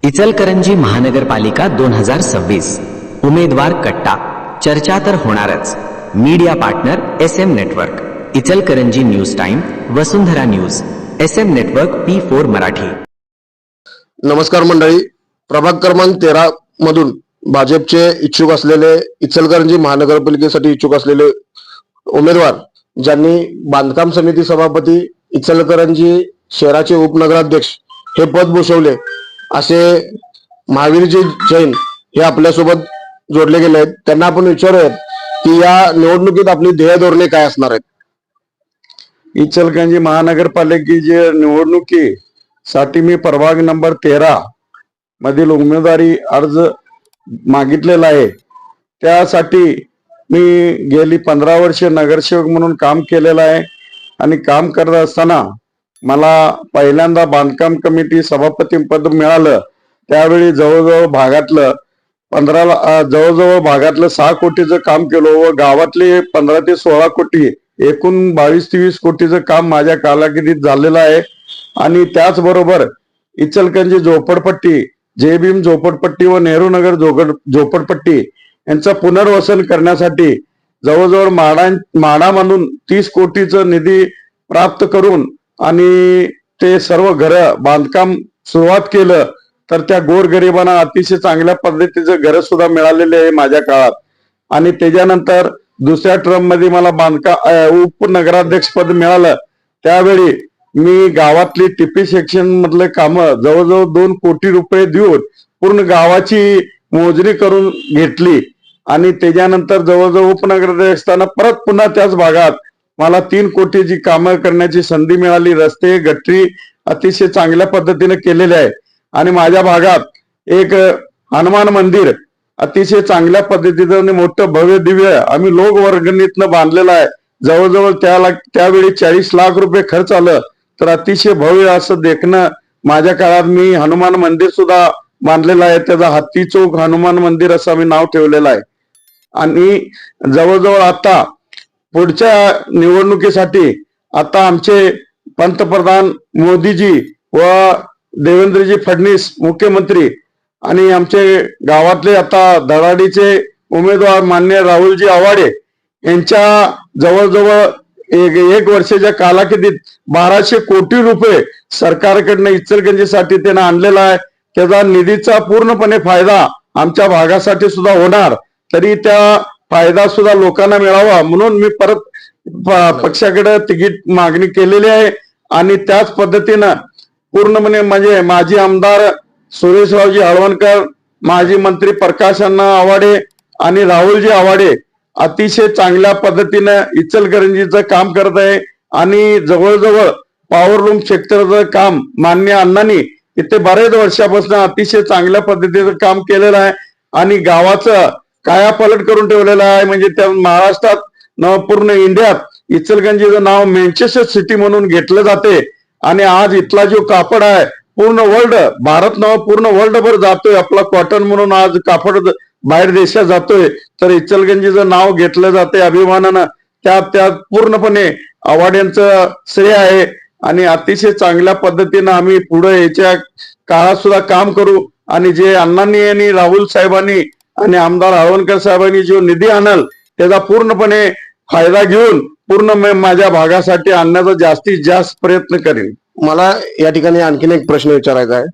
इचलकरंजी महानगरपालिका 2026 उमेदवार कट्टा, चर्चा तर होणारच। Media partner SM network, Ichalkaranji news time, Vasundhara news, SM network P4 Marathi. नमस्कार मंडळी, प्रभाग क्रमांक 13 मधून भाजपचे इच्छुक असलेले, इचलकरंजी महानगरपालिकेसाठी इच्छुक असलेले उमेदवार ज्यांनी बांधकाम समिती सभापती, इचलकरंजी शहराचे उपनगराध्यक्ष हे पद भूषवले असे महावीरजी जैन हे आपल्यासोबत जोडले गेले आहेत। त्यांना आपण विचारूयात की या निवडणुकीत आपली ध्येय धोरणे काय असणार आहेत। इचलकरंजी महानगरपालिकेच्या निवडणुकीसाठी मी प्रभाग नंबर 13 मधील उमेदवारी अर्ज मागितलेला आहे। त्यासाठी मी गेली 15 वर्षे नगरसेवक म्हणून काम केलेलं आहे आणि काम करत असताना मला पहिल्यांदा बांधकाम कमिटी सभापती पद मिळालं। त्यावेळी जवळजवळ भागातलं 6 कोटीचं काम केलं व गावातले 15 ते 16 कोटी एकूण 22 ते 20 कोटीचं काम माझ्या कालावधीत झालेलं आहे। आणि त्याचबरोबर इचलकरंजी झोपडपट्टी, जय भीम झोपडपट्टी व नेहरू नगर झोपडपट्टी यांचं पुनर्वसन करण्यासाठी जवळजवळ माडा म्हणून 30 कोटीचं निधी प्राप्त करून आणि ते सर्व घर बांधकाम सुरुवात केलं। तर त्या गोरगरिबांना अतिशय चांगल्या पद्धतीचं घर सुद्धा मिळालेले आहे माझ्या काळात। आणि त्याच्यानंतर दुसऱ्या टर्म मध्ये मला बांधकाम उपनगराध्यक्ष पद मिळालं। त्यावेळी मी गावातली टिपी सेक्शन मधले काम जवळजवळ 2 कोटी रुपये देऊन पूर्ण गावाची मोजणी करून घेतली। आणि त्याच्यानंतर जवळजवळ उपनगराध्यक्ष असताना परत पुन्हा त्याच भागात मला 3 कोटीची कामं करण्याची संधी मिळाली। रस्ते, गटरी अतिशय चांगल्या पद्धतीने केलेले आहे। आणि माझ्या भागात एक हनुमान मंदिर अतिशय चांगल्या पद्धतीने मोठं भव्य दिव्य आम्ही लोकवर्गणीतनं बांधलेलं आहे। जवळजवळ त्यावेळी 40 लाख रुपये खर्च आलं। तर अतिशय भव्य असं देखणं माझ्या काळात मी हनुमान मंदिर सुद्धा बांधलेलं आहे। त्याचा हत्ती चौक हनुमान मंदिर असं आम्ही नाव ठेवलेलं आहे। आणि जवळजवळ आता पुढच्या निवडणुकीसाठी आता आमचे पंतप्रधान मोदीजी व देवेंद्रजी फडणवीस मुख्यमंत्री आणि आमचे गावातले आता धडाडीचे उमेदवार मान्य राहुलजी आवाडे यांच्या जवळजवळ एक वर्षाच्या कालावधीत 1200 कोटी रुपये सरकारकडनं इचलकरंजीसाठी त्यानं आणलेला आहे। त्याचा निधीचा पूर्णपणे फायदा आमच्या भागासाठी सुद्धा होणार। तरी त्या फायदा सुद्धा लोकांना मिळावा म्हणून मी परत पक्षाकडे तिकीट मागणी केलेली आहे। आणि त्याच पद्धतीनं पूर्णपणे म्हणजे माजी आमदार सुरेशरावजी हळवणकर, माजी मंत्री प्रकाश अण्णा आवाडे आणि राहुलजी आवाडे अतिशय चांगल्या पद्धतीनं इचलकरंजीचं काम करत आहे। आणि जवळजवळ पॉवरलूम सेक्टरचं काम मान्य अण्णांनी इथे बरेच वर्षापासून अतिशय चांगल्या पद्धतीचं काम केलेलं आहे। आणि गावाचं कायापालट करून ठेवलेलं आहे। म्हणजे त्या महाराष्ट्रात पूर्ण इंडियात इचलकरंजीचं नाव मँचेस्टर सिटी म्हणून घेतलं जाते। आणि आज इथला जो कापड आहे पूर्ण वर्ल्ड, भारत नाव पूर्ण वर्ल्डभर जातोय। आपला कॉटन म्हणून आज कापड बाहेर देशात जातोय। तर इचलकरंजीचं नाव घेतलं जाते अभिमानानं। त्यात पूर्णपणे आवाड्यांचं श्रेय आहे। आणि अतिशय चांगल्या पद्धतीनं आम्ही पुढे याच्या काळात सुद्धा काम करू। आणि जे अण्णांनी आणि राहुल साहेबांनी आणि आमदार हळवणकर साहेबांनी जो निधी आणल त्याचा पूर्णपणे फायदा घेऊन पूर्ण माझ्या भागासाठी आणण्याचा जास्तीत जास्त प्रयत्न करेन। मला या ठिकाणी आणखीन एक प्रश्न विचारायचा आहे।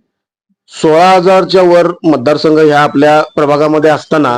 16,000च्या वर मतदारसंघ ह्या आपल्या प्रभागामध्ये असताना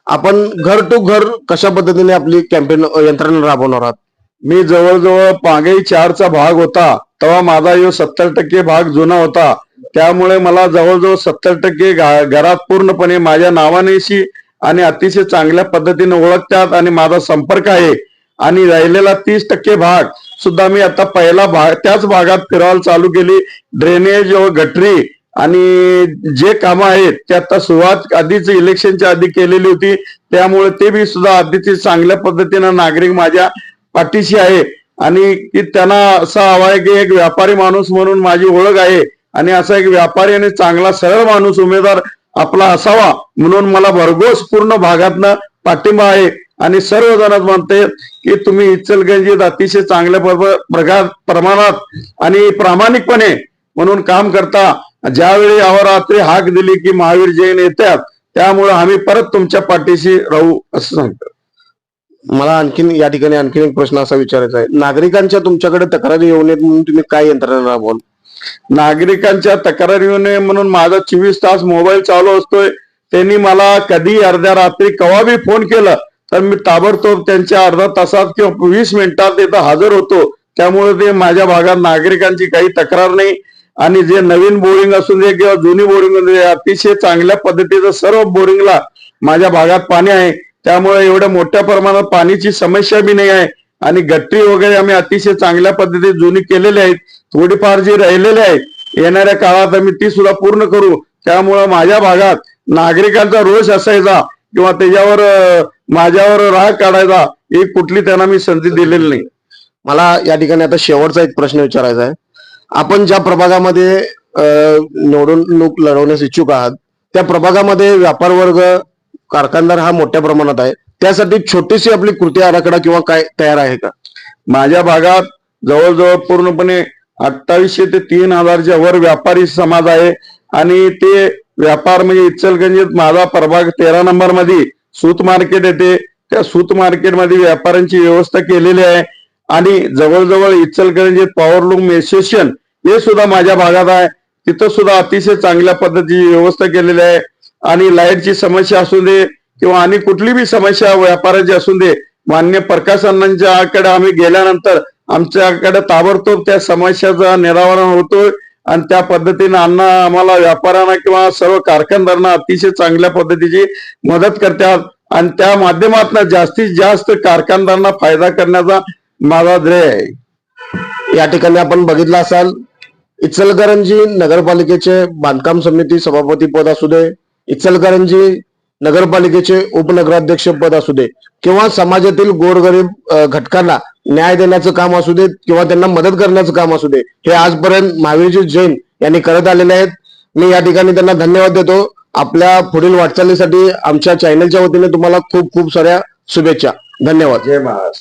आपण घर टू घर कशा पद्धतीने आपली कॅम्पेन यंत्रणा राबवणार आहात? मी जवळजवळ मागे 4चा भाग होता तेव्हा माझा यो 70% भाग जुना होता। त्यामुळे मला जवळजवळ 70% घरात पूर्णपणे माझ्या नावानेशी आणि अतिशय चांगल्या पद्धतीने ओळखतात आणि माझा संपर्क आहे। आणि राहिलेला 30% भाग सुद्धा मी आता पहिला भाग त्याच भागात फिरवायला चालू केली। ड्रेनेज व गटरी आणि जे कामं आहेत ते आता सुरुवात आधीच इलेक्शनच्या आधी केलेली होती। त्यामुळे ते बी सुद्धा अतिशय चांगल्या पद्धतीनं नागरिक माझ्या पाठीशी आहे। आणि की त्यांना असं हवं आहे की एक व्यापारी माणूस म्हणून माझी ओळख आहे। आणि असा एक व्यापारी आणि चांगला सरळ माणूस उमेदवार आपला असावा म्हणून मला भरघोस पूर्ण भागातनं पाठिंबा आहे। आणि सर्वजण म्हणते की तुम्ही इचलकरंजीत अतिशय चांगल्या प्रमाणात आणि प्रामाणिकपणे म्हणून काम करता ज्यावेळी अहोरात्री हाक दिली की महावीर जैन येतात, त्यामुळे आम्ही परत तुमच्या पाठीशी राहू असं सांगतो. मला या ठिकाणी आणखीन एक प्रश्न असा विचारायचा आहे, नागरिकांच्या तुमच्याकडे तक्रारी येऊ नयेत म्हणून तुम्ही काय यंत्रणा राबवाल? नागरिकांच्या तक्रारी येऊ नये म्हणून माझा 24 तास मोबाईल चालू असतोय. त्यांनी मला कधी अर्ध्या रात्री कवा बी फोन केला तर मी ताबडतोब त्यांच्या अर्धा तासात किंवा 20 मिनिटात इथं हजर होतो. त्यामुळे ते माझ्या भागात नागरिकांची काही तक्रार नाही. आणि जे नवीन बोरिंग असू दे किंवा जुनी बोरिंग असू दे, अतिशय चांगल्या पद्धतीचं सर्व बोरिंगला माझ्या भागात पाणी आहे. त्यामुळे एवढ्या मोठ्या प्रमाणात पाण्याची समस्या बी नाही आहे. आणि गट्टी वगैरे आम्ही अतिशय चांगल्या पद्धतीने जुनी केलेली आहेत. थोडीफार जी राहिलेली आहे येणाऱ्या काळात आम्ही ती सुद्धा पूर्ण करू. त्यामुळं माझ्या भागात नागरिकांचा रोष असायचा किंवा त्याच्यावर माझ्यावर राग काढायचा ही कुठली त्यांना मी संधी दिलेली नाही. मला या ठिकाणी आता शेवटचा एक प्रश्न विचारायचा आहे, आपण ज्या प्रभागामध्ये निवडणूक लढवण्यास इच्छुक आहात त्या प्रभागामध्ये व्यापार वर्ग कारखानदार हा मोठ्या प्रमाणात आहे, त्यासाठी छोटीशी आपली कृती आराखडा किंवा काय तयार आहे का? माझ्या भागात जवळजवळ पूर्णपणे 2800 ते 3000च्या वर व्यापारी समाज आहे. आणि ते व्यापार म्हणजे इचलकरंजीत माझा प्रभाग 13 नंबर मध्ये सूत मार्केट येते. त्या सूत मार्केटमध्ये व्यापाऱ्यांची व्यवस्था केलेली आहे. आणि जवळजवळ इचलकरंजीत पॉवरलूम असोसिएशन हे सुद्धा माझ्या भागात आहे. तिथं सुद्धा अतिशय चांगल्या पद्धतीची व्यवस्था केलेली आहे. आणि लाईटची समस्या असू दे किंवा आणि कुठली बी समस्या व्यापाराची असू दे, मान्य प्रकाश अण्णांच्याकडे आम्ही गेल्यानंतर आमच्याकडे ताबडतोब त्या समस्याचं निराकरण होतोय. आणि त्या पद्धतीने अण्णा आम्हाला व्यापाऱ्यांना किंवा सर्व कारखानदारांना अतिशय चांगल्या पद्धतीची मदत करतात. आणि त्या माध्यमातून जास्तीत जास्त कारखानदारांना फायदा करण्याचा माझा ध्येय आहे. या ठिकाणी आपण बघितलं असाल, इचलकरंजी नगरपालिकेचे बांधकाम समिती सभापती पद असू दे, इचलकरंजी नगरपालिकेचे उपनगराध्यक्ष पद असू दे किंवा समाजातील गोरगरीब घटकांना न्याय देण्याचं काम असू दे किंवा त्यांना मदत करण्याचं काम असू दे, हे आजपर्यंत महावीरजी जैन यांनी करत आलेले आहेत. मी या ठिकाणी त्यांना धन्यवाद देतो. आपल्या पुढील वाटचालीसाठी आमच्या चॅनलच्या वतीने तुम्हाला खूप खूप साऱ्या शुभेच्छा. धन्यवाद. जय महाराज.